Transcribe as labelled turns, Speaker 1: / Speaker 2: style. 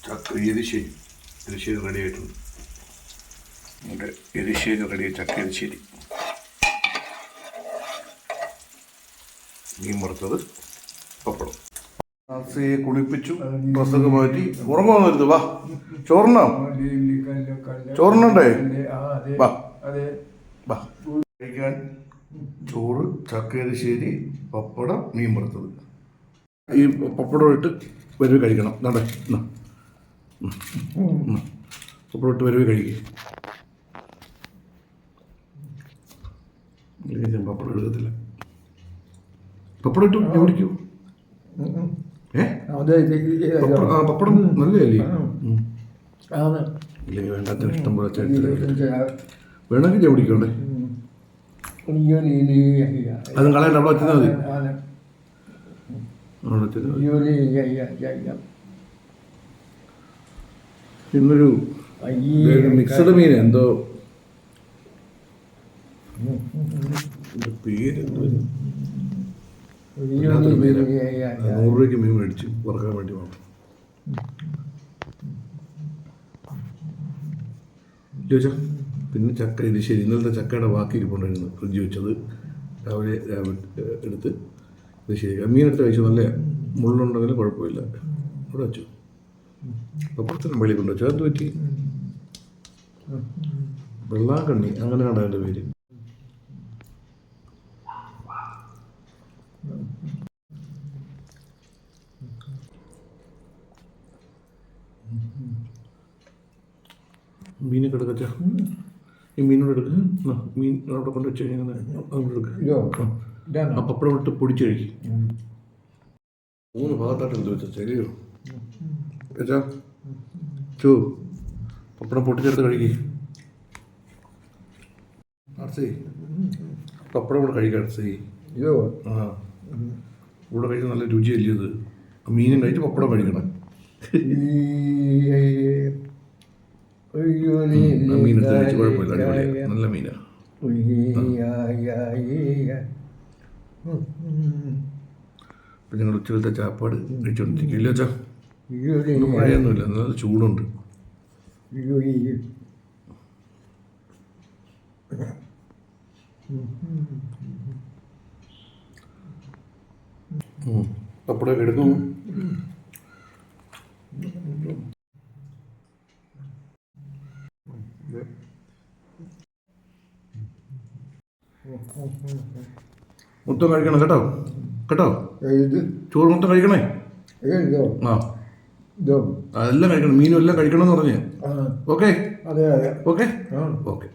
Speaker 1: ചക്ക എരിശ്ശേരി റെഡി ആയിട്ടുണ്ട്. നമ്മുടെ എരിശ്ശേരി റെഡിയായി. ചക്ക എരിശ്ശേരി, മീൻ വറുത്തത്, പപ്പടം. ആസിയെ കുളിപ്പിച്ചു, ഡ്രസ്സൊക്കെ മാറ്റി. ഉറങ്ങുവന്നരുത്, വാ. ചോറിനാ ചോറിനുണ്ടേ, വാ വാ. കഴിക്കാൻ ചോറ്, ചക്ക എരിശ്ശേരി, പപ്പടം, മീൻ വറുത്തത്. ഈ പപ്പടം ഇട്ട് വരവ് കഴിക്കണം. നടേ പപ്പടം ഇട്ട് വരവ് കഴിക്കുക. പപ്പടം എടുക്കത്തില്ല. പപ്പടം ഇട്ടു ഞാൻ കുടിക്കൂ. പപ്പടം നല്ലതല്ലേ? ഇല്ലെങ്കിൽ വേണ്ടാത്ത ഇഷ്ടം പോലെ വേണമെങ്കിൽ ഞാൻ കുടിക്കണ്ടേ? അതും കളയണ്ട, അവിടെ വെച്ചാൽ മതി. ഇന്നൊരു മിക്സഡ് മീൻ, എന്തോ പേരെന്തോ 100 രൂപയ്ക്ക് മീൻ മേടിച്ച് വറക്കാൻ വേണ്ടി മാത്രം. ചോദിച്ചാ പിന്നെ ചക്ക എരിശ്ശേരി, ഇന്നലത്തെ ചക്കയുടെ ബാക്കി ഇരിപ്പുണ്ടായിരുന്നു, ഫ്രിഡ്ജ് വെച്ചത്. രാവിലെ എടുത്ത് എരിശ്ശേരി മീൻ എടുത്ത് കഴിച്ചു. നല്ല മുള്ളുണ്ടെങ്കിലും കുഴപ്പമില്ല. അവിടെ വെച്ചു. പപ്പടത്തിനും വെളി കൊണ്ട് വെച്ചു. അത് പറ്റി വെള്ളാങ്കണ്ണി, അങ്ങനെയാണ് അതിൻ്റെ പേര്. മീനൊക്കെ എടുക്കച്ചാ, ഈ മീനോട് എടുക്കുക. മീൻ അവിടെ കൊണ്ട് വെച്ച് കഴിഞ്ഞാൽ അതുകൊണ്ട് എടുക്കുക. ആ പപ്പടം ഇട്ട് പൊടിച്ച് കഴിക്കും. 3 ഭാഗത്തായിട്ട് എന്ത് വെച്ചാൽ ശരിയോ വെച്ചാ ചോ പപ്പടം പൊട്ടിച്ചെടുത്ത് കഴിക്കുക. അർച്ചേ പപ്പടം കൂടെ കഴിക്കാം. അർച്ചേ ആ കൂടെ കഴിക്കാൻ നല്ല രുചിയല്ലേ ഇത്. മീനും കഴിച്ച് പപ്പടം കഴിക്കണം. മീനെടുത്ത് കഴിച്ച് കുഴപ്പമില്ല, അടിപൊളിയാണ്, നല്ല മീനാണ്. അപ്പം ഞങ്ങൾ ഉച്ചകലത്തെ ചാപ്പാട് കഴിച്ചുകൊണ്ടിരിക്കും. ഇല്ല വെച്ചാ ഒന്നും മഴയൊന്നുമില്ല, നല്ല ചൂടുണ്ട്. പപ്പടമൊക്കെ എടുക്കും. മൊത്തം കഴിക്കണം കേട്ടോ, കേട്ടോ. ചോറ് മൊത്തം കഴിക്കണേ. ആ അതെല്ലാം കഴിക്കണം, മീനും എല്ലാം കഴിക്കണം എന്ന് പറഞ്ഞേ. Okay okay okay.